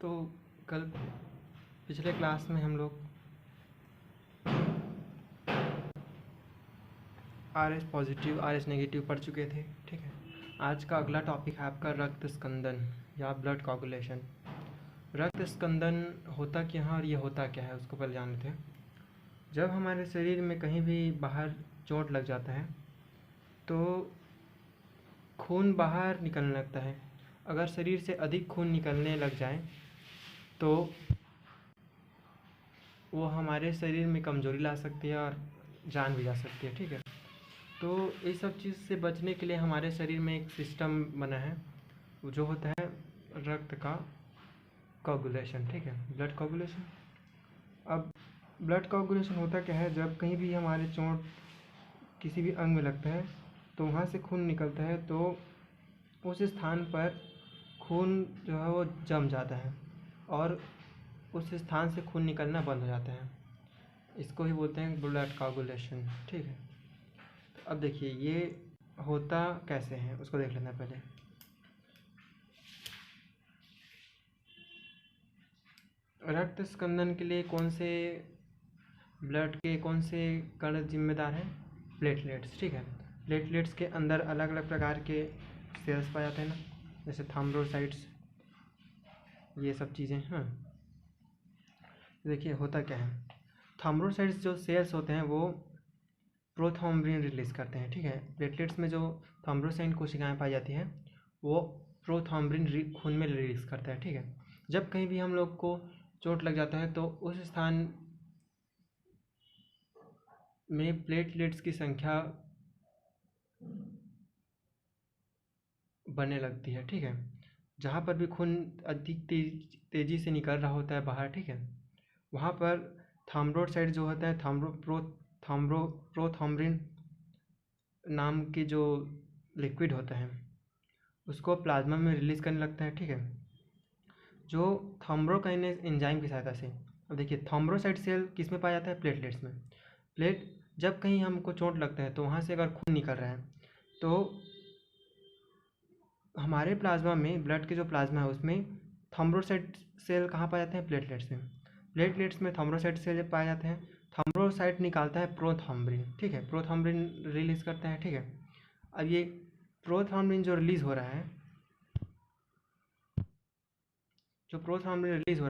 तो कल पिछले क्लास में हम लोग R S positive R S negative पढ़ चुके थे। ठीक है, आज का अगला टॉपिक है आपका रक्त स्कंदन या ब्लड कोगुलेशन। रक्त स्कंदन होता क्या है और ये होता क्या है उसको पहले जानते हैं। जब हमारे शरीर में कहीं भी बाहर चोट लग जाता है तो खून बाहर निकलने लगता है। अगर शरीर से अधिक खून निकलने लग जाए तो वो हमारे शरीर में कमज़ोरी ला सकती है और जान भी जा सकती है। ठीक है, तो इस सब चीज़ से बचने के लिए हमारे शरीर में एक सिस्टम बना है जो होता है रक्त का कोगुलेशन। ठीक है, ब्लड कोगुलेशन। अब ब्लड कोगुलेशन होता क्या है, जब कहीं भी हमारे चोट किसी भी अंग में लगता है तो वहाँ से खून निकलता है तो उस स्थान पर खून जो है वो जम जाता है और उस स्थान से खून निकलना बंद हो जाता है। इसको ही बोलते हैं ब्लड कोगुलेशन। ठीक है, अब देखिए ये होता कैसे है उसको देख लेना पहले। रक्त स्कंदन के लिए कौन से ब्लड के कौन से कण जिम्मेदार हैं? प्लेटलेट्स। ठीक है, प्लेटलेट्स के अंदर अलग अलग प्रकार के सेल्स पाए जाते हैं ना, जैसे थ्रोम्बोसाइट्स, ये सब चीज़ें। हाँ, देखिए होता क्या है, थ्रोम्बोसाइट्स जो सेल्स होते हैं वो प्रोथ्रोम्बिन रिलीज़ करते हैं। ठीक है, प्लेटलेट्स में जो थ्रोम्बोसाइट कोशिकाएं पाई जाती हैं वो प्रोथ्रोम्बिन खून में रिलीज़ करता है। ठीक है, जब कहीं भी हम लोग को चोट लग जाता है तो उस स्थान में प्लेटलेट्स की संख्या बनने लगती है। ठीक है, जहाँ पर भी खून अधिक तेज़ी से निकल रहा होता है बाहर, ठीक है, वहाँ पर थ्रोम्बोसाइट जो होता है प्रोथ्रोम्बिन नाम की जो लिक्विड होता है उसको प्लाज्मा में रिलीज़ करने लगता है। ठीक है, जो थ्रोम्बोकाइनेस एंजाइम की सहायता से। अब देखिए थ्रोम्बोसाइट सेल किस में पाया जाता है? प्लेटलेट्स में। जब कहीं हमको चोट लगता है तो वहाँ से अगर खून निकल रहा है तो हमारे प्लाज्मा में, ब्लड के जो प्लाज्मा है उसमें थ्रोम्बोसाइट सेल कहाँ पाए जाते हैं? प्लेटलेट्स में। प्लेटलेट्स में थ्रोम्बोसाइट सेल जब पाए जाते हैं, थ्रोम्बोसाइट निकालता है प्रोथ्रोम्बिन। ठीक है, प्रोथ्रोम्बिन रिलीज़ करता है। ठीक है, अब ये प्रोथ्रोम्बिन जो रिलीज़ हो रहा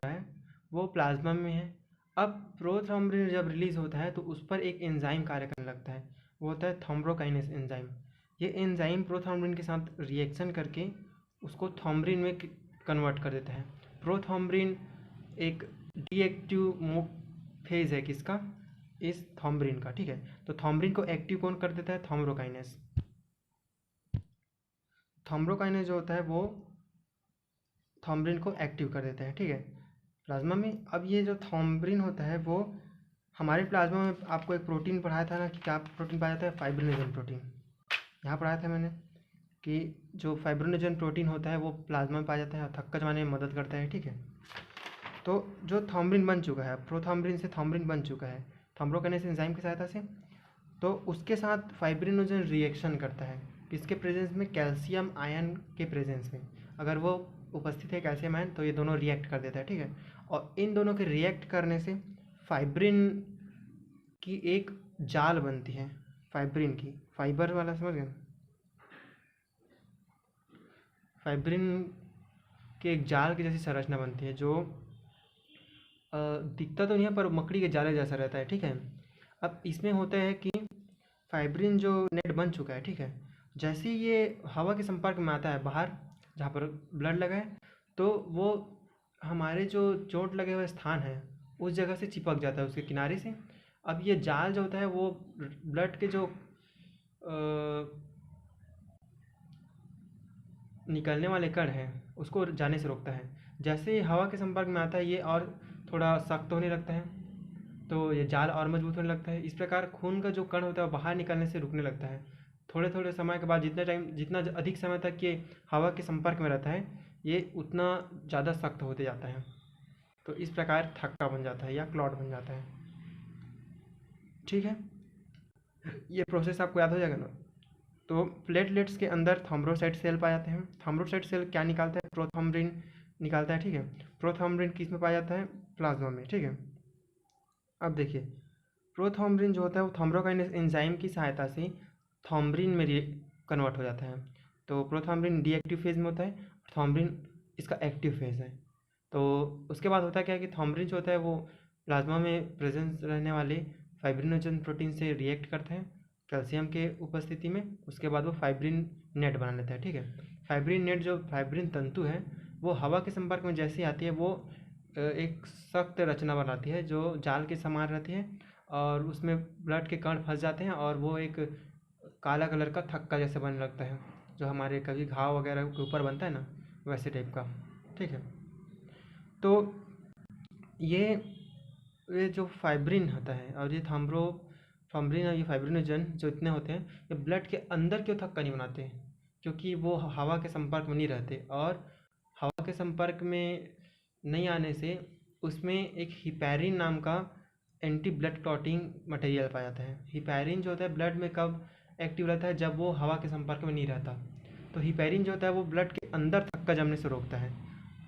है, वो प्लाज्मा में है। अब प्रोथ्रोम्बिन जब रिलीज़ होता है तो उस पर एक एंजाइम कार्य करने लगता है, वो होता है थ्रोम्बोकाइनेस एंजाइम। ये एंजाइम प्रोथ्रोम्बिन के साथ रिएक्शन करके उसको थ्रोम्बिन में कन्वर्ट कर देता है। प्रोथ्रोम्बिन एक डीएक्टिव फेज है किसका? इस थ्रोम्बिन का। ठीक है, तो थ्रोम्बिन को एक्टिव कौन कर देता है? थ्रोम्बोकाइनेस। थ्रोम्बोकाइनेस जो होता है वो थ्रोम्बिन को एक्टिव कर देता है। ठीक है, प्लाज्मा में। अब ये जो थ्रोम्बिन होता है वो हमारे प्लाज्मा में, आपको एक प्रोटीन पढ़ाया था ना कि क्या प्रोटीन पाया जाता है? Fibrinogen protein. यहाँ पढ़ाया था मैंने कि जो फाइब्रिनोजन प्रोटीन होता है वो प्लाज्मा में पाया जाता है और थक्का जमाने में मदद करता है। ठीक है, तो जो थ्रोम्बिन बन चुका है, प्रोथ्रोम्बिन से थ्रोम्बिन बन चुका है थ्रोम्बोकाइनेस एंजाइम की सहायता से, तो उसके साथ फाइब्रिनोजन रिएक्शन करता है किसके प्रेजेंस में? कैल्शियम आयन के प्रेजेंस में। अगर वो उपस्थित है कैल्शियम आयन तो ये दोनों रिएक्ट कर देता है। ठीक है, और इन दोनों के रिएक्ट करने से फाइब्रिन की एक जाल बनती है। फाइब्रिन की, फाइबर वाला समझ गए? फाइब्रिन के एक जाल की जैसी संरचना बनती है जो दिखता तो नहीं है पर मकड़ी के जाले जैसा रहता है। ठीक है, अब इसमें होता है कि फाइब्रिन जो नेट बन चुका है, ठीक है, जैसे ही ये हवा के संपर्क में आता है बाहर जहाँ पर ब्लड लगा है तो वो हमारे जो चोट लगे हुए स्थान है उस जगह से चिपक जाता है, उसके किनारे से। अब ये जाल जो होता है वो ब्लड के जो निकलने वाले कण हैं उसको जाने से रोकता है। जैसे ही हवा के संपर्क में आता है ये और थोड़ा सख्त होने लगता है तो ये जाल और मजबूत होने लगता है। इस प्रकार खून का जो कण होता है वो बाहर निकलने से रुकने लगता है। थोड़े थोड़े समय के बाद जितना अधिक समय तक ये हवा के संपर्क में रहता है ये उतना ज़्यादा सख्त होते जाता है। तो इस प्रकार थक्का बन जाता है या क्लॉट बन जाता है। ठीक है, ये प्रोसेस आपको याद हो जाएगा ना। तो प्लेटलेट्स के अंदर थ्रोम्बोसाइट सेल पाए जाते हैं। थ्रोम्बोसाइट सेल क्या निकालता है? प्रोथ्रोम्बिन निकालता है, ठीक है। प्रोथॉम्ब्रिन किस में पाया जाता है? प्लाज्मा में, ठीक है। अब देखिए प्रोथॉम्ब्रिन जो होता है वो थ्रोम्बोकाइनेस एंजाइम की सहायता से थॉम्ब्रिन में कन्वर्ट हो जाता है। तो प्रोथॉम्ब्रिन डीएक्टिव फेज में होता है, थॉम्ब्रिन इसका एक्टिव फेज है। तो उसके बाद होता है क्या है कि थॉम्ब्रिन जो होता है वो प्लाज्मा में प्रेजेंस रहने वाले फाइब्रिनोजन प्रोटीन से रिएक्ट करते हैं कैल्शियम के उपस्थिति में। उसके बाद वो फाइब्रिन नेट बना लेता है, ठीक है। फाइब्रिन नेट जो फाइब्रिन तंतु है वो हवा के संपर्क में जैसे आती है वो एक सख्त रचना बनाती है जो जाल के समान रहती है, और उसमें ब्लड के कण फंस जाते हैं और वो एक काला कलर का थक्का जैसे बनने लगता है, जो हमारे कभी घाव वगैरह के ऊपर बनता है ना, वैसे टाइप का, ठीक है। तो ये जो फाइब्रिन होता है और ये फाइब्रिन और ये फाइब्रिनोजन जो इतने होते हैं ये ब्लड के अंदर क्यों थक्का नहीं बनाते, क्योंकि वो हवा के संपर्क में नहीं रहते, और हवा के संपर्क में नहीं आने से उसमें एक हिपैरिन नाम का एंटी ब्लड क्लॉटिंग मटेरियल पाया जाता है। हिपैरिन जो होता है ब्लड में कब एक्टिव रहता है? जब वो हवा के संपर्क में नहीं रहता। तो हिपैरिन जो होता है वो ब्लड के अंदर थक्का जमने से रोकता है।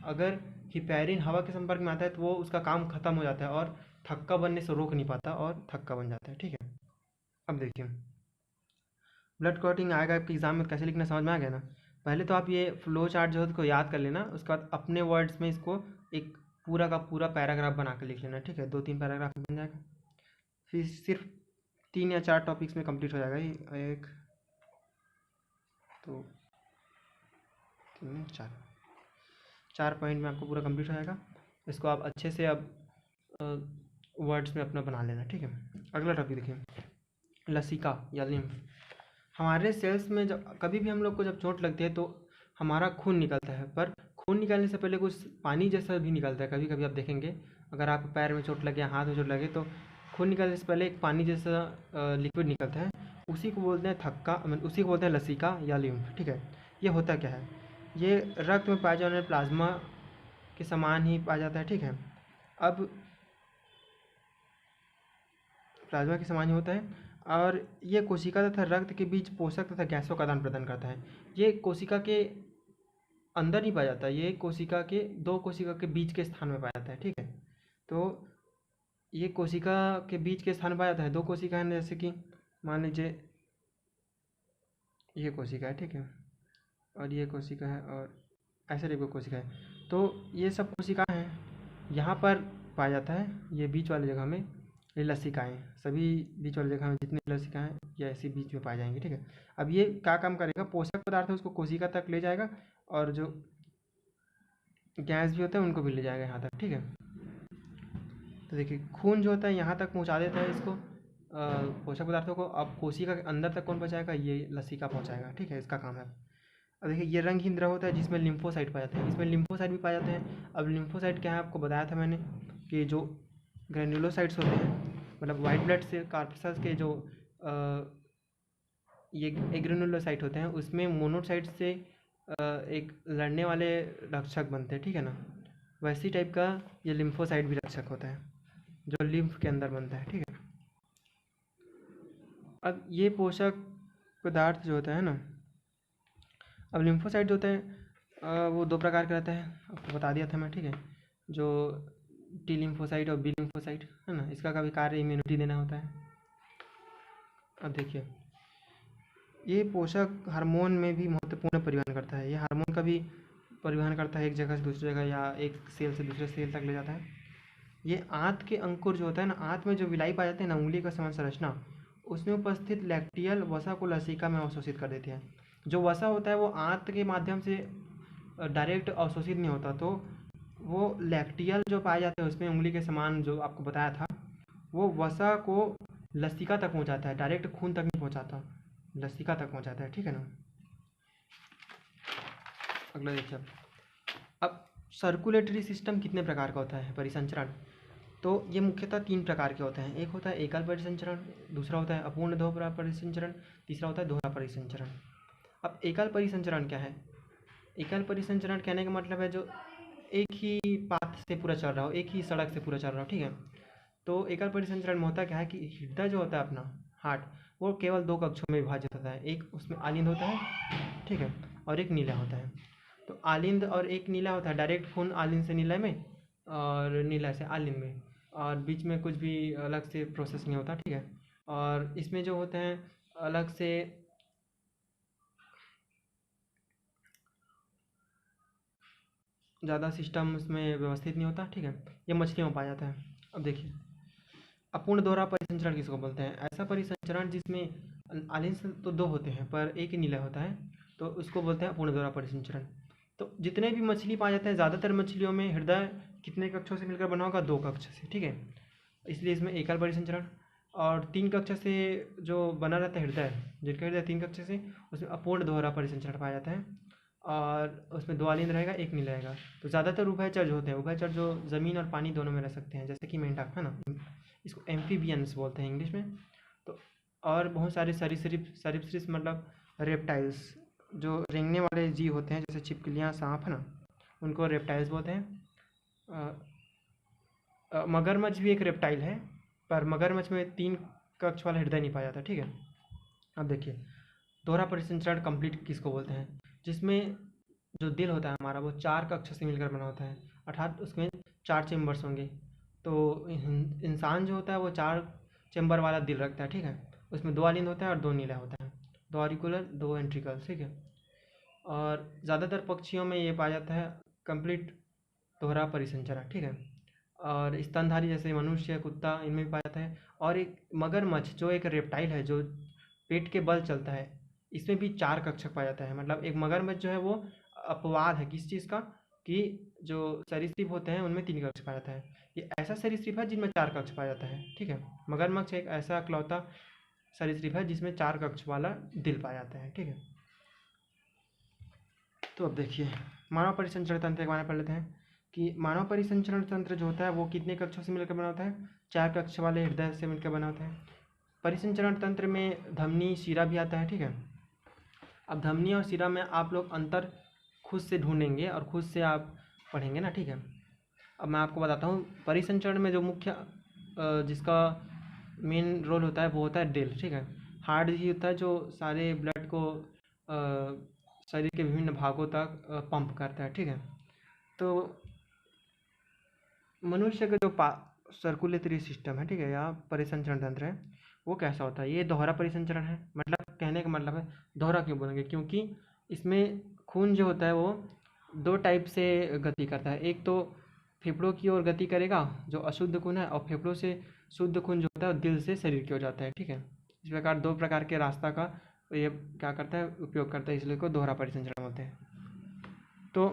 अगर हिपैरिन हवा के संपर्क में आता है तो वो उसका काम खत्म हो जाता है और थक्का बनने से रोक नहीं पाता और थक्का बन जाता है, ठीक है। अब देखिए ब्लड क्लॉटिंग आएगा आपके एग्जाम में, कैसे लिखना समझ में आ गया ना। पहले तो आप ये फ्लो चार्ट जो है उसको याद कर लेना, उसके बाद अपने वर्ड्स में इसको एक पूरा का पूरा पैराग्राफ बना कर लिख लेना, ठीक है। 2-3 पैराग्राफ बन जाएगा, फिर सिर्फ 3 या 4 टॉपिक्स में कंप्लीट हो जाएगा ये। एक तो 3 4 पॉइंट में आपको पूरा कंप्लीट हो जाएगा। इसको आप अच्छे से अब वर्ड्स में अपना बना लेना, ठीक है। अगला टॉपिक देखिए लसिका या लिम्फ। हमारे सेल्स में जब कभी भी हम लोग को जब चोट लगती है तो हमारा खून निकलता है, पर खून निकलने से पहले कुछ पानी जैसा भी निकलता है। कभी कभी आप देखेंगे अगर आप पैर में चोट लगे, हाथ में चोट लगे, तो खून निकलने से पहले एक पानी जैसा लिक्विड निकलता है, उसी को बोलते हैं थक्का, उसी को बोलते हैं लसिका या लिम्फ, ठीक है। ये होता क्या है? ये रक्त में पाए जाने वाले प्लाज्मा के समान ही पाया जाता है, ठीक है। अब प्लाज्मा के समान ही होता है और ये कोशिका तथा रक्त के बीच पोषक तथा गैसों का आदान प्रदान करता है। ये कोशिका के अंदर नहीं पाया जाता, ये कोशिका के दो कोशिका के बीच के स्थान में पाया जाता है, ठीक है। तो ये कोशिका के बीच के स्थान में पाया जाता है। दो कोशिका है, जैसे कि मान लीजिए ये कोशिका है, ठीक है, और ये कोशिका है, और ऐसे टाइप की कोशिका है। तो ये सब कोशिकाएं हैं, यहाँ पर पाया जाता है ये बीच वाली जगह में ये लसिकाएँ। सभी बीच वाली जगह में जितनी लसिकाएँ ये ऐसी बीच में पाई जाएंगी, ठीक है। अब ये क्या काम करेगा? पोषक पदार्थ है उसको कोशिका तक ले जाएगा और जो गैस भी होता है उनको भी ले जाएगा यहाँ तक, ठीक है। तो देखिए खून जो होता है यहाँ तक पहुँचा देता है इसको पोषक पदार्थों को। अब कोशिका के अंदर तक कौन पहुँचाएगा? ये लसिका पहुँचाएगा, ठीक है, इसका काम है। अब देखिए ये रंगहीन द्रव होता है जिसमें लिम्फोसाइट पाए जाते हैं, इसमें लिम्फोसाइट भी पाए जाते हैं। अब लिम्फोसाइट क्या है आपको बताया था मैंने कि जो ग्रेन्युलोसाइट्स होते हैं, मतलब वाइट ब्लड से कार्पसल्स के जो ये ग्रेन्युलोसाइट होते हैं उसमें मोनोसाइट से एक लड़ने वाले रक्षक बनते हैं, ठीक है ना। वैसी टाइप का ये लिम्फोसाइट भी रक्षक होता है जो लिम्फ के अंदर बनता है, ठीक है। अब ये पोषक पदार्थ जो होता है ना, अब लिम्फोसाइट जो होता है वो 2 प्रकार का रहता है, आपको बता दिया था मैं, ठीक है। जो टी लिम्फोसाइट और बी लिम्फोसाइट है ना, इसका कभी कार्य इम्यूनिटी देना होता है। अब देखिए ये पोषक हार्मोन में भी महत्वपूर्ण परिवहन करता है। ये हार्मोन का भी परिवहन करता है एक जगह से दूसरी जगह या एक सेल से दूसरे सेल तक ले जाता है। ये आंत के अंकुर जो होता है ना, आंत में जो विलाई पाए जाते हैं ना, उंगली का समान संरचना, उसमें उपस्थित लैक्टियल वसा को लसिका में अवशोषित कर देती है। जो वसा होता है वो आंत के माध्यम से डायरेक्ट अवशोषित नहीं होता, तो वो लैक्टियल जो पाए जाते हैं उसमें उंगली के समान जो आपको बताया था, वो वसा को लसिका तक पहुंचाता है, डायरेक्ट खून तक नहीं पहुंचाता, लसिका तक पहुंचाता है, ठीक है ना। अगला देखिए अब सर्कुलेटरी सिस्टम कितने प्रकार का होता है? परिसंचरण। तो ये मुख्यतः 3 प्रकार के होते हैं। एक होता है एकल परिसंचरण, दूसरा होता है अपूर्ण दोहरा परिसंचरण, तीसरा होता है दोहरा परिसंचरण। अब एकल परिसंचरण क्या है? एकल परिसंचरण कहने का मतलब है जो एक ही पाथ से पूरा चल रहा हो, एक ही सड़क से पूरा चल रहा हो, ठीक है। तो एकल परिसंचरण में होता क्या है कि हृदय जो होता है अपना हार्ट, वो केवल 2 कक्षों में विभाजित होता है। एक उसमें आलिंद होता है, ठीक है, और एक नीला होता है। तो आलिंद और एक नीला होता है, डायरेक्ट खून आलिंद से नीला में और नीला से आलिंद में, और बीच में कुछ भी अलग से प्रोसेस नहीं होता, ठीक है। और इसमें जो होते हैं अलग से ज़्यादा सिस्टम उसमें व्यवस्थित नहीं होता, ठीक है। ये मछलियों में पाया जाता है। अब देखिए, अपूर्ण दोहरा परिसंचरण किसको बोलते हैं? ऐसा परिसंचरण जिसमें आलिंद तो दो होते हैं पर एक ही नीला होता है, तो उसको बोलते हैं अपूर्ण दोहरा परिसंचरण। तो जितने भी मछली पाए जाते हैं, ज़्यादातर मछलियों में हृदय कितने कक्षों से मिलकर बना होगा? 2 कक्ष से, ठीक है। इसलिए इसमें एकल परिसंचरण। और 3 कक्ष से जो बना रहता है हृदय, जिनका हृदय 3 कक्ष से, उसमें अपूर्ण दोहरा परिसंचरण पाया जाता है। और उसमें 2 आलिंद रहेगा, एक नीला रहेगा। तो ज़्यादातर उभयचर जो होते हैं, उभयचर जो ज़मीन और पानी दोनों में रह सकते हैं, जैसे कि मेंढक है ना, इसको एम्फीबियंस बोलते हैं इंग्लिश में। तो और बहुत सारे सरीसृप, सरीसृप मतलब रेप्टाइल्स, जो रेंगने वाले जीव होते हैं, जैसे छिपकलियाँ, सांप है ना, उनको रेप्टाइल्स बोलते हैं। मगरमच्छ भी एक रेप्टाइल है, पर मगरमच्छ में 3 कक्ष वाला हृदय नहीं पाया जाता, ठीक है। अब देखिए, दोहरा परिसंचरण कंप्लीट किसको बोलते हैं? जिसमें जो दिल होता है हमारा, वो 4 कक्ष से मिलकर बना होता है, अर्थात उसमें 4 चेम्बर्स होंगे। तो इंसान जो होता है वो 4 चेम्बर वाला दिल रखता है, ठीक है। उसमें 2 आलिंद होता है और 2 नीला होता है, 2 ऑरिकुलर 2 वेंट्रिकल, ठीक है। और ज़्यादातर पक्षियों में ये पाया जाता है कंप्लीट दोहरा परिसंचरण, ठीक है। और स्तनधारी जैसे मनुष्य, कुत्ता, इनमें भी पाया जाता है। और एक मगरमच्छ जो एक रेप्टाइल है, जो पेट के बल चलता है, इसमें भी 4 कक्षक पाया जाता है। मतलब एक मगरमच्छ जो है वो अपवाद है किस चीज़ का, कि जो सरीसृप होते हैं उनमें 3 कक्ष पाया जाता है। ये ऐसा सरीसृप है जिनमें 4 कक्ष पाया जाता है, ठीक है। मगरमच्छ एक ऐसा इकलौता सरीसृप है जिसमें 4 कक्ष वाला दिल पाया जाता है, ठीक है। तो अब देखिए, मानव परिसंचरण तंत्र के बारे में पढ़ लेते हैं कि मानव परिसंचरण तंत्र जो होता है वो कितने कक्षों से मिलकर बना होता है? 4 कक्ष वाले हृदय से मिलकर बना होता है। परिसंचरण तंत्र में धमनी, शिरा भी आता है, ठीक है। अब धमनी और शिरा में आप लोग अंतर खुद से ढूंढेंगे और खुद से आप पढ़ेंगे ना, ठीक है। अब मैं आपको बताता हूँ, परिसंचरण में जो मुख्य जिसका मेन रोल होता है वो होता है दिल, ठीक है। हार्ट ही होता है जो सारे ब्लड को शरीर के विभिन्न भागों तक पंप करता है, ठीक है। तो मनुष्य का जो सर्कुलेटरी सिस्टम है, ठीक है, या परिसंचरण तंत्र है, वो कैसा होता है? ये दोहरा परिसंचरण है। मतलब कहने का मतलब है, दोहरा क्यों बोलेंगे? क्योंकि इसमें खून जो होता है वो 2 टाइप से गति करता है। एक तो फेफड़ों की ओर गति करेगा जो अशुद्ध खून है, और फेफड़ों से शुद्ध खून जो होता है दिल से शरीर की ओर जाता है, ठीक है। इस प्रकार 2 प्रकार के रास्ता का ये क्या करता है, उपयोग करता है, इसलिए को दोहरा परिसंचरण होते हैं। तो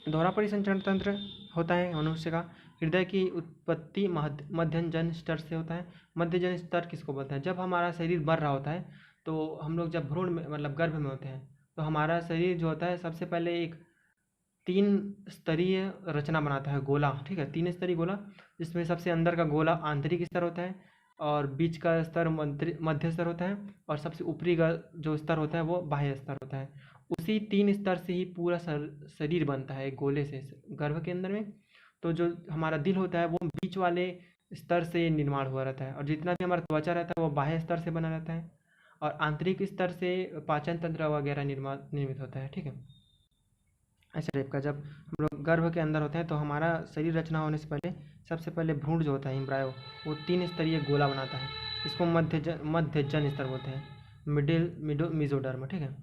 दोहरा परिसंचरण तंत्र होता है मनुष्य का। हृदय की उत्पत्ति मध्यजन स्तर से होता है। मध्यजन स्तर किसको बोलते हैं? जब हमारा शरीर बढ़ रहा होता है, तो हम लोग जब भ्रूण में मतलब गर्भ में होते हैं, तो हमारा शरीर जो होता है सबसे पहले एक 3 स्तरीय रचना बनाता है, गोला, ठीक है। 3 स्तरीय गोला, जिसमें सबसे अंदर का गोला आंतरिक स्तर होता है, और बीच का स्तर मध्य स्तर होता है, और सबसे ऊपरी का जो स्तर होता है वो बाह्य स्तर होता है। उसी 3 स्तर से ही पूरा शरीर बनता है, एक गोले से गर्भ के अंदर में। तो जो हमारा दिल होता है वो बीच वाले स्तर से निर्माण हुआ रहता है, और जितना भी हमारा त्वचा रहता है वो बाह्य स्तर से बना रहता है, और आंतरिक स्तर से पाचन तंत्र वगैरह निर्मित होता है, ठीक है। ऐसे टाइप का जब हम लोग गर्भ के अंदर होते हैं, तो हमारा शरीर रचना होने से पहले सबसे पहले भ्रूण जो होता है, एम्ब्रायो, वो 3 स्तरीय गोला बनाता है। इसको मध्यजन स्तर बोलते हैं, मिडो मिजोडर्म, ठीक है।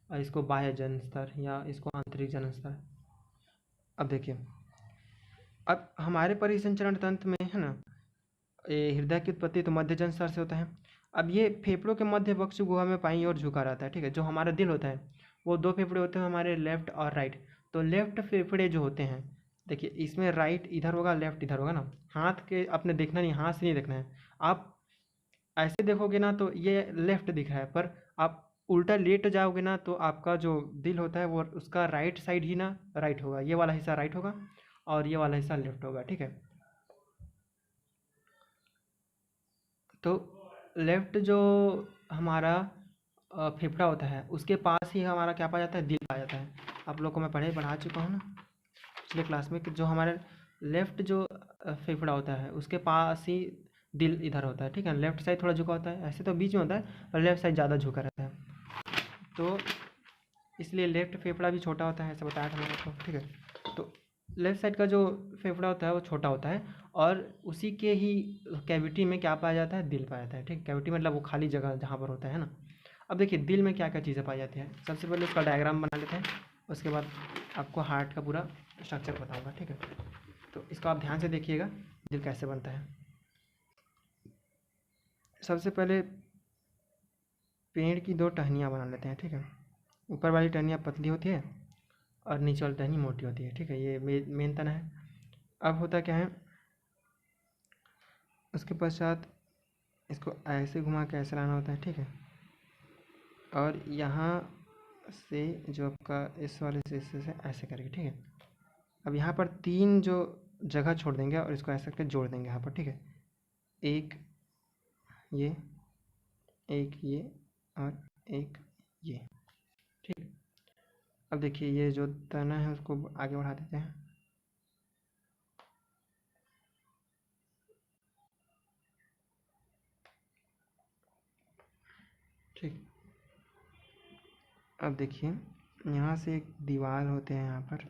और इसको बाह्य जन स्तर या इसको आंतरिक जन स्तर। अब देखिए, अब हमारे परिसंचरण तंत्र में है ना, ये हृदय की उत्पत्ति तो मध्यजन स्तर से होता है। अब ये फेफड़ों के मध्य वक्ष गुहा में बाईं ओर झुका रहता है, ठीक है। जो हमारा दिल होता है वो 2 फेफड़े होते हैं हमारे, लेफ्ट और राइट। तो लेफ्ट फेफड़े जो होते हैं, देखिए इसमें राइट इधर होगा, लेफ्ट इधर होगा ना। हाथ के आपने देखना नहीं, हाथ से नहीं देखना है। आप ऐसे देखोगे ना तो ये लेफ्ट दिख रहा है, पर आप उल्टा लेट जाओगे ना तो आपका जो दिल होता है वो उसका राइट साइड ही ना राइट होगा, ये वाला हिस्सा राइट होगा और ये वाला हिस्सा लेफ्ट होगा, ठीक है। तो लेफ्ट जो हमारा फेफड़ा होता है उसके पास ही हमारा क्या पाया जाता है? दिल पाया जाता है। आप लोग को मैं पढ़ा चुका हूँ ना पिछले क्लास में, कि जो हमारे लेफ्ट जो फेफड़ा होता है उसके पास ही दिल इधर होता है, ठीक है। लेफ्ट साइड थोड़ा झुका होता है, ऐसे तो बीच में होता है पर लेफ्ट साइड ज़्यादा झुका रहता है। तो इसलिए लेफ्ट फेफड़ा भी छोटा होता है, ऐसा बताया था मैंने आपको, ठीक है। तो लेफ्ट साइड का जो फेफड़ा होता है वो छोटा होता है, और उसी के ही कैविटी में क्या पाया जाता है, दिल पाया जाता है, ठीक। कैविटी मतलब वो खाली जगह जहाँ पर होता है ना। अब देखिए दिल में क्या क्या चीज़ें पाई जाती हैं, सबसे पहले उसका डायग्राम बना लेते हैं, उसके बाद आपको हार्ट का पूरा स्ट्रक्चर बताऊँगा, ठीक है। तो इसको आप ध्यान से देखिएगा, दिल कैसे बनता है। सबसे पहले पेड़ की दो टहनियाँ बना लेते हैं, ठीक है। ऊपर वाली टहनियाँ पतली होती है और नीचे वाली टहनी मोटी होती है, ठीक है। ये मेन तना है। अब होता क्या है, उसके पश्चात इसको ऐसे घुमा के ऐसे लाना होता है, ठीक है। और यहाँ से जो आपका इस वाले से इससे से ऐसे करके, ठीक है। अब यहाँ पर तीन जो जगह छोड़ देंगे और इसको ऐसे करके जोड़ देंगे यहाँ पर, ठीक है। एक ये, एक ये, और एक ये, ठीक। अब देखिए ये जो तना है उसको आगे बढ़ा देते हैं, ठीक। अब देखिए यहाँ से एक दीवार होते हैं यहाँ पर,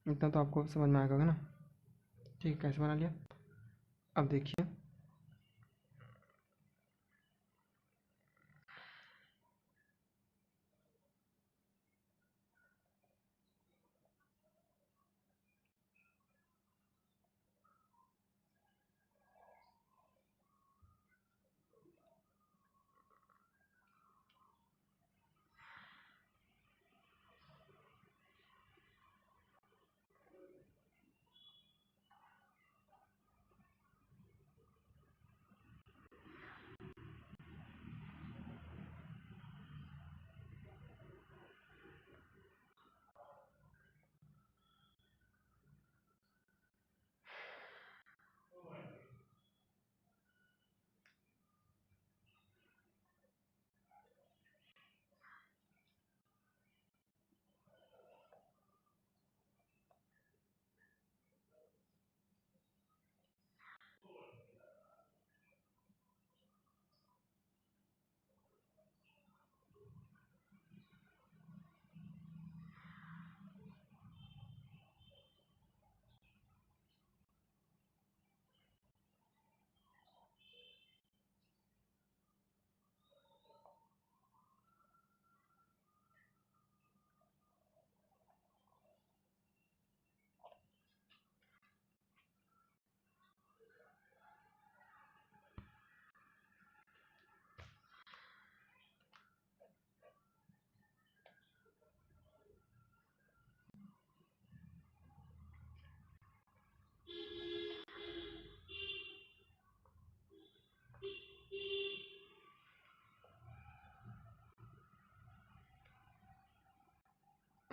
इतना तो आपको समझ में आ गया होगा ना, ठीक। कैसे बना लिया। अब देखिए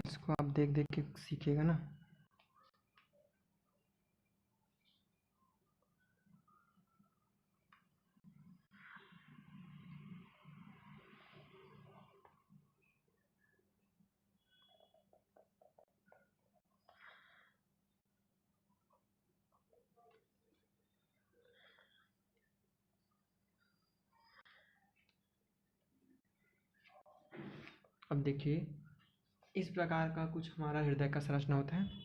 इसको आप देख देख के सीखिएगा ना। अब देखिए इस प्रकार का कुछ हमारा हृदय का संरचना होता है।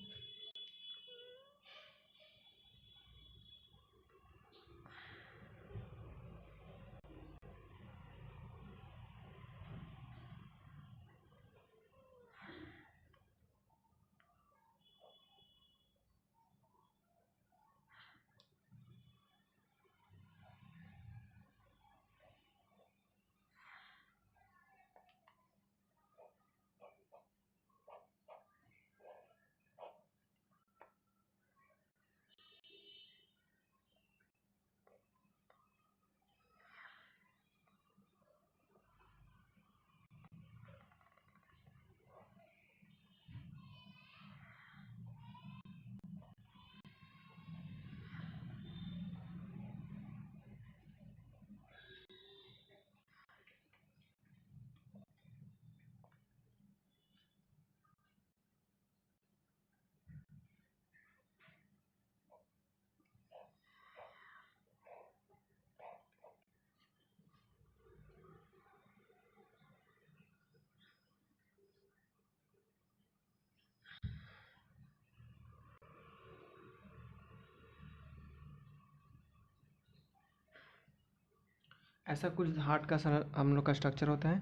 ऐसा कुछ हार्ट का हम लोग का स्ट्रक्चर होता है।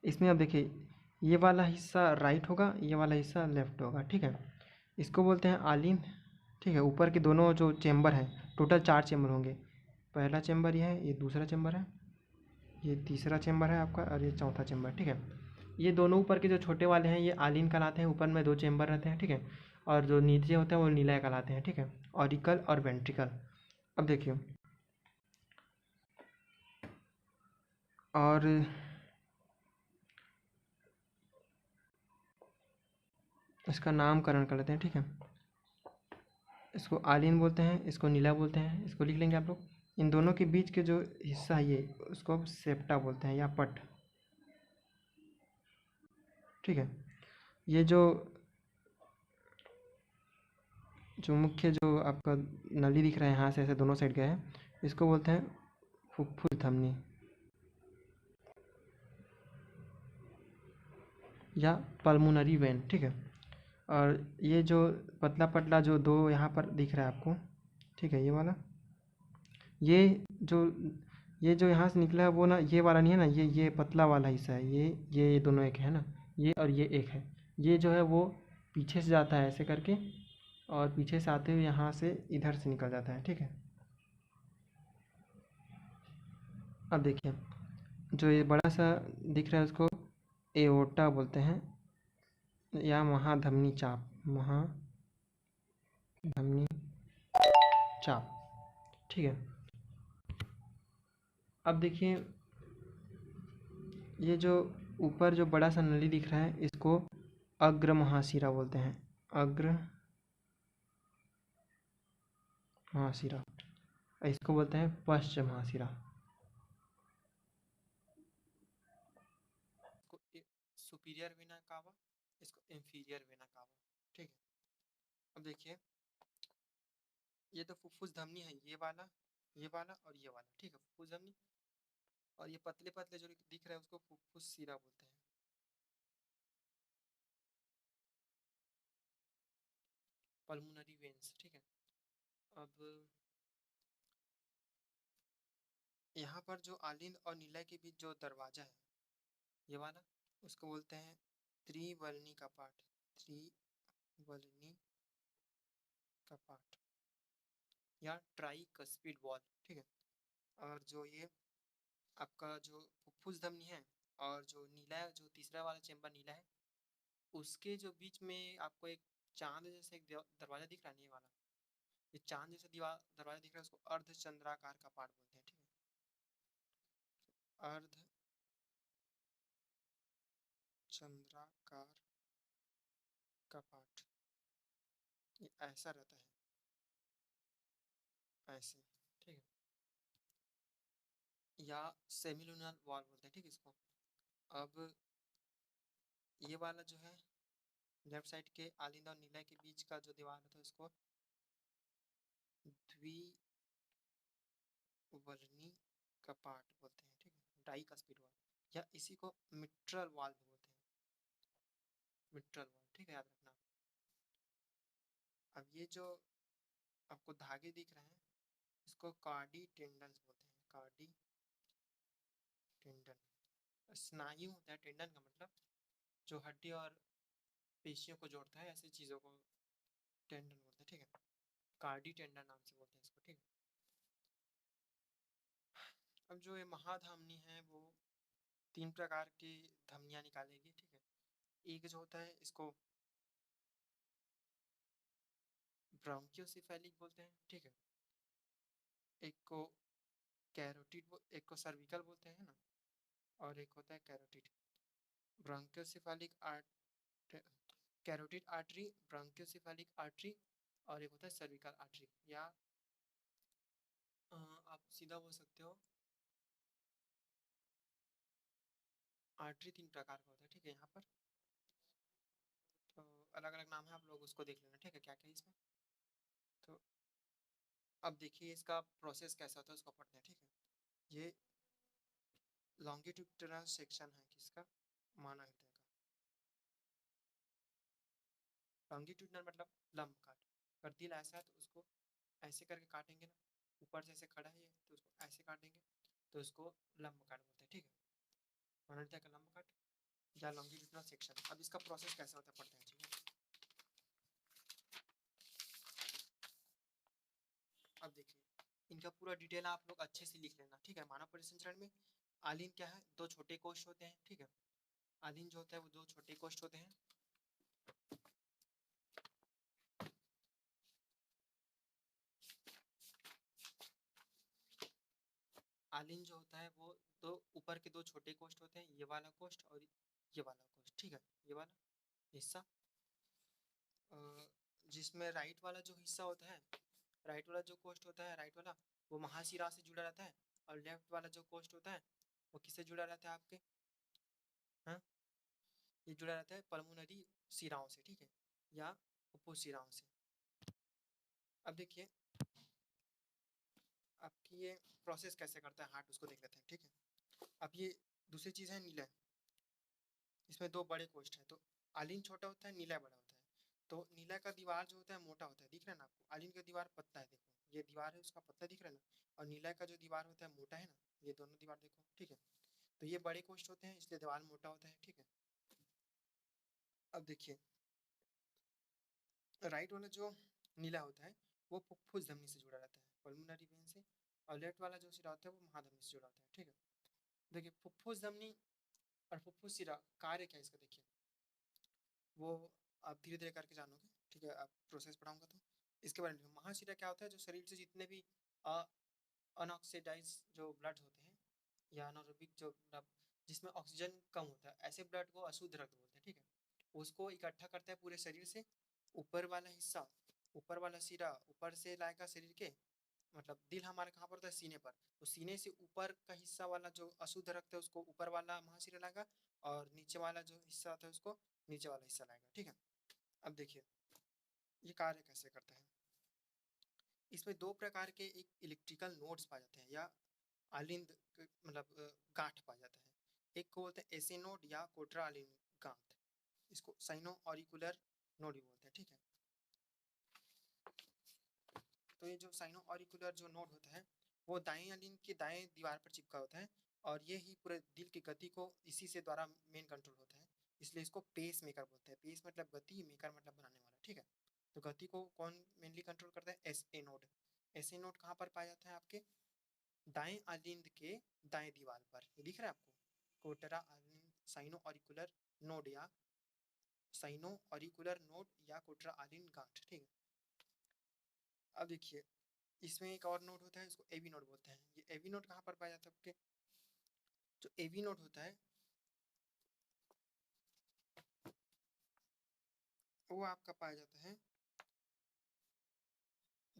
इसमें अब देखिए, ये वाला हिस्सा राइट होगा, ये वाला हिस्सा लेफ्ट होगा, ठीक है। इसको बोलते हैं आलिन, ठीक है। ऊपर के दोनों जो चेम्बर हैं, टोटल 4 चेम्बर होंगे। पहला चेम्बर ये है, ये दूसरा चेम्बर है, ये तीसरा चेम्बर है आपका, और ये चौथा चेम्बर, ठीक है। ये दोनों ऊपर के जो छोटे वाले हैं ये आलिन कहलाते हैं, ऊपर में 2 चेम्बर रहते हैं, ठीक है। और जो नीचे होते हैं वो नीला कहलाते हैं, ठीक है। ऑरिकल और वेंट्रिकल। अब देखिए, और इसका नामकरण कर लेते हैं, ठीक है। इसको आलिन बोलते हैं, इसको नीला बोलते हैं, इसको लिख लेंगे आप लोग। इन दोनों के बीच के जो हिस्सा है ये, उसको आप सेप्टा बोलते हैं या पट, ठीक है। ये जो मुख्य जो आपका नली दिख रहा है यहाँ से ऐसे दोनों साइड गए हैं, इसको बोलते हैं फुफ्फुस धमनी या पल्मोनरी वेन, ठीक है। और ये जो पतला पतला जो 2 यहाँ पर दिख रहा है आपको, ठीक है, ये वाला, ये जो ये जो यहाँ से निकला है वो ना, ये वाला नहीं है ना, ये पतला वाला हिस्सा है, ये दोनों एक है ना, ये और ये एक है। ये जो है वो पीछे से जाता है ऐसे करके, और पीछे से आते हुए यहाँ से इधर से निकल जाता है, ठीक है। अब देखिए, जो ये बड़ा सा दिख रहा है उसको एओर्टा बोलते हैं या महाधमनी चाप, महाधमनी चाप, ठीक है। अब देखिए, ये जो ऊपर जो बड़ा सा नली दिख रहा है इसको अग्र महाशिरा बोलते हैं, अग्र महाशिरा। इसको बोलते हैं पश्च महाशिरा। इसको सुपीरियर वेना कावा, इसको इंफीरियर वेना कावा, ठीक है। अब देखिए, ये तो फुफ्फुस धमनी है, ये वाला और ये वाला, ठीक है, फुफ्फुस धमनी। और ये पतले पतले जो दिख रहा है उसको फुफ्फुस सीरा बोलते हैं, पल्मोनरी वेन्स, ठीक है। अब यहाँ पर जो आलिंद और नीला के बीच जो दरवाजा है, ये वाला, उसको बोलते हैं त्रिवलनी कपाट, त्रिवलनी कपाट या ट्राई कस्पिड वॉल, ठीक है। और जो ये आपका जो फुफ्फुस धमनी है और जो नीला है, जो तीसरा वाला चेम्बर नीला है, उसके जो बीच में आपको एक चांद जैसे एक दरवाजा दिख रहा है, ये वाला, ये चांद जैसा दीवार दरवाजा दिख रहा है, उसको अर्धचंद्राकार कपाट बोलते हैं, ठीक है। अर्धचंद्राकार कपाट, ये ऐसा रहता है, ऐसे, ठीक है। या सेमिलुनर वॉल बोलते हैं, ठीक है इसको। अब ये वाला जो है लेफ्ट साइड के आलिंद और नीला के बीच का जो दीवार होता है उसको द्विवर्णी कपाट बोलते हैं, ठीक है, डाई का स्पीड वॉल, या इसी को मिट्रल वॉल भी बोलते हैं, मिट्रल वॉल, ठीक है, याद रखना। अब ये जो आपको धागे दिख रहे हैं इसको कार्डी टेंडन्स बोलते हैं, कार्डी टेंडन। स्नायु होता है, टेंडन का मतलब जो हड्डी और पेशियों को जोड़ता है, ऐसी चीज़ों को टेंडन बोलते हैं, ठीक है। कार्डी टेंडन नाम से बोलते हैं इसको, ठीक है। अब जो ये महाधमनी है वो 3 प्रकार की धमनियाँ निकालेगी, ठीक है। एक जो होता है इसको ब्रोंकियोसेफेलिक बोलते हैं, ठीक है। एक को कैरोटिड, एक को सर्विकल बोलते हैं ना, और एक होता है carotid. Brachiocephalic art, carotid artery, brachiocephalic artery, और एक होता है सर्विकल आर्टरी, या आप सीधा बोल सकते हो आर्टरी 3 प्रकार का होता है, ठीक है। यहाँ पर तो अलग अलग नाम है, आप लोग उसको देख लेना, ठीक है, क्या क्या है इसमें। तो अब देखिए इसका प्रोसेस कैसा होता है उसको पढ़ते हैं, ठीक है। ये लॉन्गिट्यूडिनल सेक्शन है किसका, मानव हृदय का। लॉन्गिट्यूडिनल मतलब लंब काट, अगर दिल ऐसा है तो उसको ऐसे करके काटेंगे ना, ऊपर से ऐसे खड़ा है ये तो उसको ऐसे काटेंगे, तो इसको लंब काट बोलते हैं, ठीक है। मनोरिता का लंब काट या लॉन्गिट्यूडिनल सेक्शन। अब इसका प्रोसेस कैसा होता है पढ़ते हैं, ठीक है। अब देखिए इनका पूरा डिटेल आप लोग अच्छे से लिख लेना, ठीक है। मानव परिसंचरण में आलिन क्या है, दो छोटे कोष्ठ होते हैं, ठीक है। आलिन जो होता है वो दो छोटे कोष्ठ होते हैं। आलिन जो होता है वो दो ऊपर के दो छोटे कोष्ठ होते हैं, ये वाला कोष्ठ और ये वाला कोष्ठ, ठीक है। ये वाला हिस्सा जिसमें राइट वाला जो हिस्सा होता है, राइट वाला जो कोष्ठ होता है, राइट वाला वो महाशिरा से जुड़ा रहता है। और लेफ्ट वाला जो कोष्ठ होता है वो किससे जुड़ा रहता है आपके, हाँ, ये जुड़ा रहता है पल्मोनरी शिराओं से, ठीक है, या फुफ्फुस शिराओं से। अब देखिए आपकी ये प्रोसेस कैसे करता है हार्ट, उसको देख लेते हैं, ठीक है। अब ये दूसरी चीज़ है नीला, इसमें दो बड़े कोष्ठ हैं। तो आलिन छोटा होता है, नीला बड़ा होता है। तो नीला का दीवार जो होता है मोटा होता है, दिख रहा है ना आपको। आलिन का दीवार पतला है, देखो ये दीवार है उसका पतला दिख रहा है ना। और नीला का जो दीवार होता है मोटा है ना, ये दोनों दीवार देखो, ठीक है। तो ये बड़े कोष्ठ होते हैं इसलिए दीवार मोटा होता है, ठीक है। अब देखिए राइट वाला जो नीला होता है वो फुफ्फुस धमनी से जुड़ा रहता है, पल्मोनरी वेन से। और लेफ्ट वाला जो सिरा होता है वो महाधमनी से जुड़ा होता है, ठीक है। देखिए फुफ्फुस धमनी और फुफ्फुस सिरा कार्य क्या है इसका, देखिए वो आप धीरे धीरे करके जानोगे, ठीक है। आप प्रोसेस पढ़ाऊंगा तो इसके बारे में। महाशिरा क्या होता है, जो शरीर से जितने भी अनऑक्सीडाइज जो ब्लड होते हैं या अनारोबिक जो ब्लड जिसमें ऑक्सीजन कम होता है, ऐसे ब्लड को अशुद्ध रक्त बोलते हैं, ठीक है। उसको इकट्ठा करता है पूरे शरीर से। ऊपर वाला हिस्सा, ऊपर वाला सिरा ऊपर से लाएगा शरीर के, मतलब दिल हमारा कहाँ पर होता है, सीने पर। तो सीने से ऊपर का हिस्सा वाला जो अशुद्ध रक्त है उसको ऊपर वाला महाशिरा लाएगा, और नीचे वाला जो हिस्सा होता है उसको नीचे वाला हिस्सा लाएगा, ठीक है। अब देखिए ये कार्य कैसे करता है। इसमें दो प्रकार के एक इलेक्ट्रिकल नोड्स पाए जाते हैं, या आलिंद मतलब गांठ पाया जाता है। एक को बोलते हैं एसे नोड या कोटरा आलिंद गांठ, इसको साइनो ऑरिकुलर नोड भी बोलते हैं, ठीक है। तो ये जो साइनो ऑरिकुलर जो नोड होता है वो दाएं आलिंद के दाएं दीवार पर चिपका होता है। और ये ही पूरे दिल की गति को इसी से द्वारा मेन कंट्रोल होता है, इसलिए इसको पेस मेकर बोलते हैं। पेस मतलब गति, मेकर मतलब बनाने वाला, ठीक है। तो गति को कौन मेनली कंट्रोल करता है, S A node. S A node कहाँ पर पाया जाता है, आपके दाएं आलिंद के दाएं दीवार पर, ये दिख रहा है आपको, कोटरा आलिंद साइनो ऑरिकुलर नोड या साइनो ऑरिकुलर नोड या कोटरा आलिंद गांठ, ठीक है। अब देखिए इसमें एक और नोड होता है, इसको एवी नोड बोलते हैं। ये एवी नोड कहाँ पर पाया जाता है आपके, जो एवी नोड होता है वो आपका पाया जाता है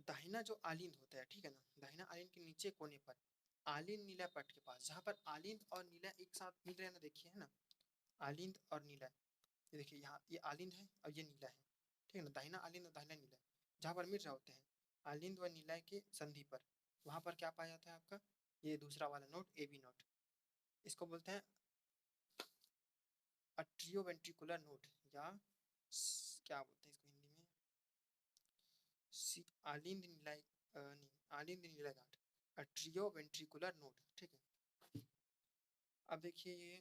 दाहिना जो आलिंद होता है, ठीक है ना, दाहिना आलिंद के नीचे कोने पर आलिंद नीला पट के पास, जहाँ पर आलिंद और नीला एक साथ मिल रहे हैं ना, देखिए है ना, आलिंद और नीला। ये देखिए यहाँ ये आलिंद है और ये नीला है, ठीक है ना। दाहिना आलिंद और दाहिना नीला जहाँ पर मिल रहे होते हैं आलिंद व नीला के संधि पर, वहाँ पर क्या पाया जाता है आपका, ये दूसरा वाला नोट ए बी नोट। इसको बोलते हैं अट्रियोवेंट्रिकुलर नोड, या क्या बोलते हैं इसको हिंदी में, आलिंद नीला नहीं, आलिंद नीला गांठ, अट्रियोवेंट्रिकुलर नोड, ठीक है। अब देखिए ये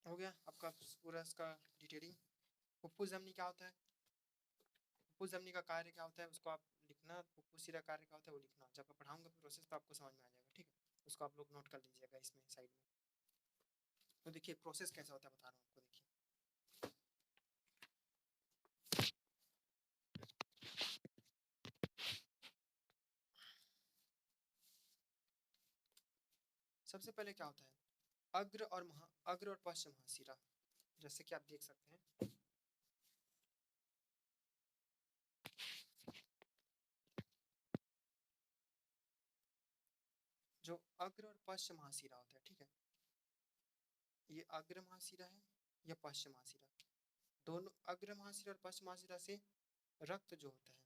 हो गया आपका पूरा इसका डिटेलिंग। फुफ्फुस धमनी क्या होता है, फुफ्फुस धमनी का कार्य क्या होता है उसको आप लिखना, फुफ्फुस शिरा कार्य क्या होता है वो लिखना। जब मैं पढ़ाऊंगा प्रोसेस तो आपको समझ में आ जाएगा, ठीक है। उसको आप लोग नोट कर लीजिएगा इसमें साइड में। तो देखिए प्रोसेस कैसा होता है बता रहा हूँ आपको, देखिए सबसे पहले क्या होता है, अग्र और पश्च महाशिरा, जैसे कि आप देख सकते हैं। जो अग्र और पश्च महाशिरा होता है, ठीक है, ये अग्र महाशिरा है या पश्च महाशिरा। दोनों अग्र महाशिरा और पश्च महाशिरा से रक्त जो होता है,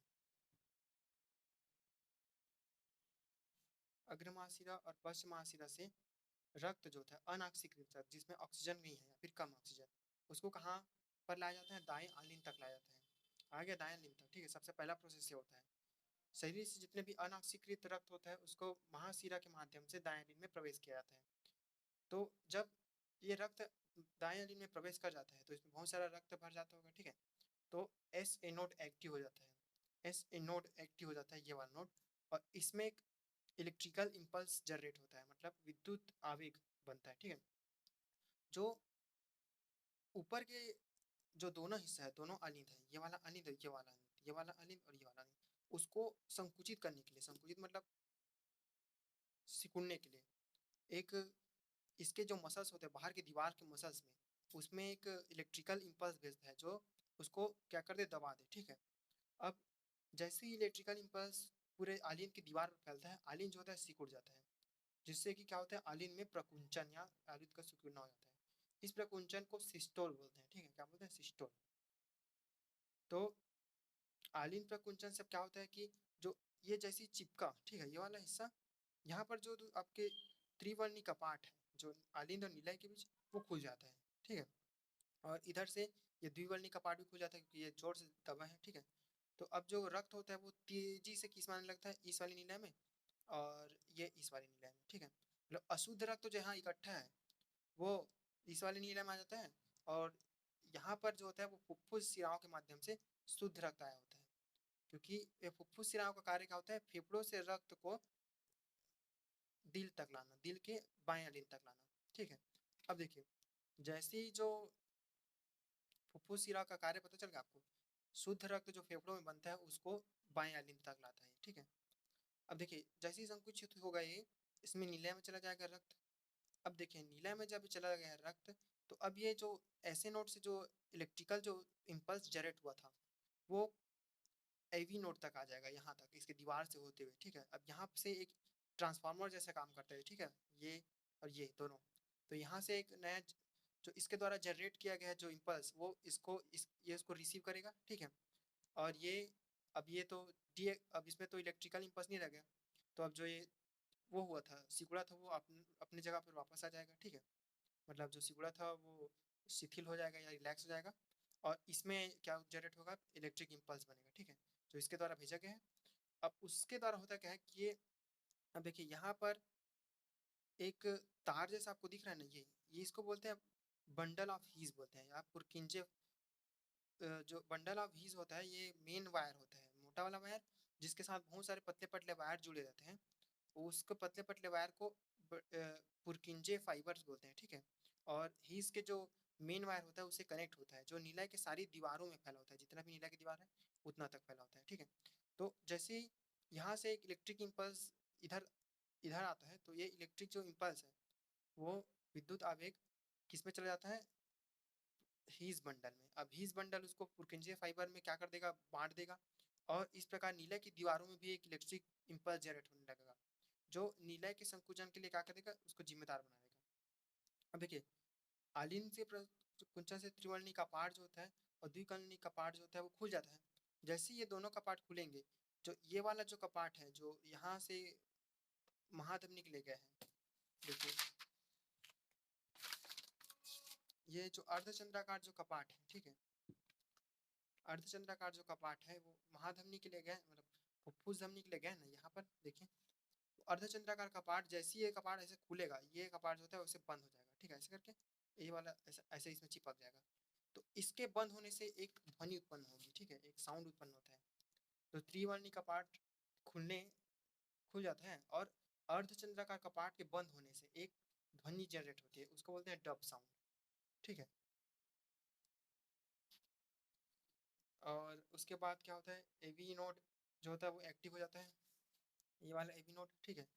अग्र महाशिरा और पश्च महाशिरा से रक्त जो होता है अनाक्सीकृत रक्त, जिसमें ऑक्सीजन नहीं है या फिर कम ऑक्सीजन, उसको कहाँ पर लाया जाता है, दाएं आलिंद तक लाया जाता है। आ गया दाएं आलिंद तक, ठीक है। सबसे पहला प्रोसेस ये होता है। शरीर से जितने भी अनाशीकृत रक्त होता है उसको महाशिरा के माध्यम से दाएं रीढ़ में प्रवेश किया जाता है। तो जब ये रक्त दाएं रीढ़ में प्रवेश कर जाता है तो इसमें बहुत सारा रक्त भर जाता होगा, ठीक है। तो एस ए नोड एक्टिव हो जाता है, एस ए नोड एक्टिव हो जाता है, ये वाला नोड। और इसमें एक इलेक्ट्रिकल इम्पल्स जनरेट होता है, मतलब विद्युत आवेग बनता है, ठीक है। जो ऊपर के जो दोनों हिस्सा है, दोनों अलिंद है, ये वाला अलिंद और ये वाला अलिंद, ये वाला अलिंद और ये वाला अलिंद, उसको संकुचित करने के लिए, संकुचित मतलब सिकुड़ने के लिए, एक इसके जो मसल्स होते हैं बाहर की दीवार के मसल्स में, उसमें एक इलेक्ट्रिकल इम्पल्स भेजता है जो उसको क्या कर दे, दबा दे, ठीक है। अब जैसे ही इलेक्ट्रिकल इम्पल्स पूरे आलिंद की दीवार पर फैलता है, आलिंद जो होता है सिकुड़ जाता है, जिससे कि क्या होता है, आलिंद में प्रकुंचन या आलिंद का सिकुड़ना हो जाता है। इस प्रकुंचन को सिस्टोल बोलते हैं, ठीक है, क्या बोलते हैं, सिस्टोल। तो आलिंद प्रकुंचन से क्या होता है कि जो ये जैसी चिपका, ठीक है, ये वाला हिस्सा, यहाँ पर जो आपके त्रिवर्णी कपाट है जो आलिंद और नीलय के बीच, वो खुल जाता है, ठीक है। और इधर से ये द्विवर्णी कपाट भी खुल जाता है क्योंकि ये जोर से दबा है, ठीक है। तो अब जो रक्त होता है वो तेजी से किस मारने लगता है, इस वाली नीलय में, और ये इस वाली नीलय में, ठीक है। मतलब अशुद्ध रक्त तो जहाँ इकट्ठा है वो इस वाली नीलय में आ जाता है, और यहाँ पर जो होता है वो फुफ्फुस शिराओं के माध्यम से शुद्ध रक्त आया होता है। क्योंकि ये फुफ्फुस शिराओं का कार्य क्या होता है, फेफड़ों से रक्त को दिल तक लाना, दिल के बाएं अलिंद तक लाना, ठीक है। अब देखिए, जैसे ही जो फुफ्फुस शिरा का कार्य पता चल गया आपको, शुद्ध रक्त जो फेफड़ों में बनता है उसको बाएं अलिंद तक लाता है, ठीक है। अब देखिए, जैसे ही संकुचित होगा ये, इसमें नीलय में चला जाएगा रक्त। अब देखिए, नीलय में जब चला गया रक्त, तो अब ये जो ऐसे नोड से जो इलेक्ट्रिकल जो इम्पल्स जनरेट हुआ था वो एवी नोड तक आ जाएगा, यहाँ तक, इसके दीवार से होते हुए, ठीक है। अब यहाँ से एक ट्रांसफार्मर जैसा काम करता है, ठीक है, ये और ये दोनों। तो यहाँ से एक नया जो इसके द्वारा जनरेट किया गया है जो इम्पल्स, वो ये इसको रिसीव करेगा, ठीक है। और ये अब ये तो डी, अब इसमें तो इलेक्ट्रिकल इम्पल्स नहीं रह गया, तो अब जो ये वो हुआ था, सिकुड़ा था, वो अपनी जगह पर वापस आ जाएगा, ठीक है। मतलब जो सिकुड़ा था वो शिथिल हो जाएगा या रिलैक्स हो जाएगा, और इसमें क्या जनरेट होगा, इलेक्ट्रिक इम्पल्स बनेगा, ठीक है, जो इसके द्वारा भेजा गया है। अब उसके द्वारा होता क्या है कि ये, अब देखिए यहाँ पर एक तार जैसा आपको दिख रहा है ना, ये इसको बोलते हैं बंडल ऑफ हीज बोलते हैं, या पुरकिंजे। जो बंडल ऑफ हीज होता है ये मेन वायर होता है, मोटा वाला वायर, जिसके साथ बहुत सारे पतले पतले वायर जुड़े रहते हैं। उसको पतले पतले वायर को पुरकिंजे फाइबर्स बोलते हैं, ठीक है। और हीस के जो मेन वायर होता है उससे कनेक्ट होता है, जो नीला की सारी दीवारों में फैला होता है, जितना भी नीला की दीवार है उतना तक फैला होता है, ठीक है। तो जैसे ही यहाँ से एक इलेक्ट्रिक इम्पल्स इधर इधर आता है, तो ये इलेक्ट्रिक जो इम्पल्स है वो विद्युत आवेग किस में चला जाता है, हीस बंडल में। अब हीस बंडल उसको पुरकिंजे फाइबर में क्या कर देगा, बांट देगा, और इस प्रकार नीले की दीवारों में भी एक इलेक्ट्रिक इम्पल्स जनरेट होने लगेगा, जो नीलय के संकुचन के लिए क्या करेगा, उसको जिम्मेदार बना देगा। अब देखिए, आलिंद से कुंचन से त्रिवर्णी कपाट जो होता है और द्विकर्णी कपाट जो होता है वो खुल जाता है। जैसे ही ये दोनों कपाट खुलेंगे, जो ये वाला जो कपाट है जो यहाँ से महाधमनी के लिए गए हैं, देखिए ये जो अर्धचंद्राकार जो कपाट है, ठीक है, अर्धचंद्राकार जो कपाट है वो महाधमनी के लिए गए, मतलब फुफ्फुस धमनी के लिए गए ना, यहाँ पर देखिए अर्धचंद्राकार कपाट, जैसे ही ये कपाट ऐसे खुलेगा, ये कपाट जो होता है उसे बंद हो जाएगा, ठीक है, ऐसे करके ये वाला ऐसे ऐसे इसमें चिपक जाएगा। तो इसके बंद होने से एक ध्वनि उत्पन्न होगी, ठीक है, एक साउंड उत्पन्न होता है। तो त्रिवर्णी कपाट खुलने खुल जाता है, और अर्धचंद्राकार कपाट के बंद होने से एक ध्वनि जनरेट होती है, उसको बोलते हैं डब साउंड, ठीक है। और उसके बाद क्या होता है, एवी नोड जो होता है वो एक्टिव हो जाता है, ये वाला एवी नोड, ठीक है।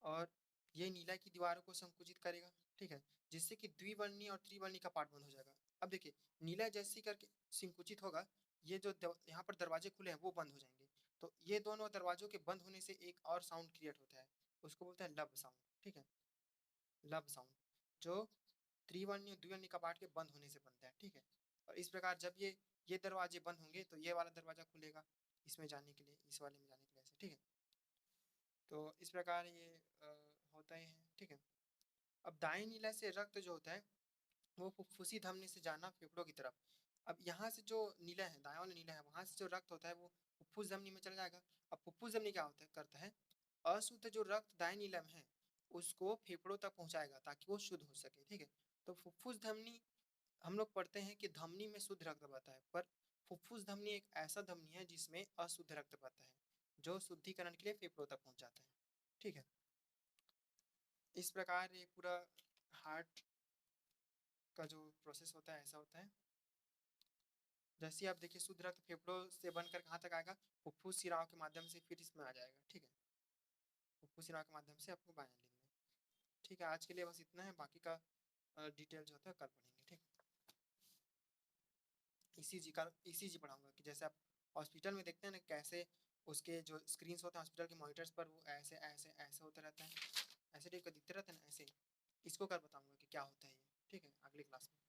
और ये नीला की दीवारों को संकुचित करेगा, ठीक है, जिससे कि द्विवर्णी और त्रिवर्णी का पार्ट बंद हो जाएगा। अब देखिए, नीला जैसे ही करके संकुचित होगा, ये जो यहाँ पर दरवाजे खुले हैं वो बंद हो जाएंगे। तो ये दोनों दरवाजों के बंद होने से एक और साउंड क्रिएट होता है, उसको बोलते हैं लब साउंड, ठीक है, लब साउंड, जो त्रिवर्णी और द्विवर्णी कपाट के बंद होने से बनता है, ठीक है। और इस प्रकार जब ये दरवाजे बंद होंगे तो ये वाला दरवाजा खुलेगा इसमें जाने के लिए, इस वाले में जाने के लिए, ऐसे, ठीक है। तो इस प्रकार ये होता ही है, ठीक है। अब दाएं नीला से रक्त जो होता है वो फुफ्फुसी धमनी से जाना फेफड़ों की तरफ, अब यहाँ से जो नीला है, दायां वाला नीला है, वहां से जो रक्त होता है वो फुफ्फुस धमनी में चला जाएगा। अब फुफ्फुस धमनी क्या होता है करता है, अशुद्ध जो रक्त दाएं नीला में है उसको फेफड़ों तक पहुंचाएगा ताकि वो शुद्ध हो सके, ठीक है। तो फुफ्फुस धमनी, हम लोग पढ़ते हैं कि धमनी में शुद्ध रक्त बहता है, पर फुफ्फुस धमनी एक ऐसा धमनी है जिसमें अशुद्ध रक्त बहता है, जो शुद्धिकरण के लिए फेफड़ों तक पहुंच जाता है, ठीक है। इस प्रकार ये पूरा हार्ट का जो प्रोसेस होता है ऐसा होता है। जैसे आप देखिए, शुद्ध रक्त फेफड़ों से बनकर कहाँ तक आएगा, फुफ्फुस शिराओं के माध्यम से फिर इसमें आ जाएगा, ठीक है। फुफ्फुस शिराओं के माध्यम से आपको बायां लिंग में, ठीक है। आज के लिए बस इतना है, बाकी का डिटेल जो होता है कल पढ़ेंगे, ठीक। ईसीजी पढ़ाऊंगा कि जैसे आप हॉस्पिटल में देखते हैं ना कैसे उसके जो स्क्रीन होते हैं हॉस्पिटल के मॉनिटर्स पर, वो ऐसे ऐसे ऐसे होते रहते हैं, ऐसे टाइप का दिखते रहते हैं ना, ऐसे ही इसको कर बताऊंगा कि क्या होता है ये, ठीक है, अगली क्लास में।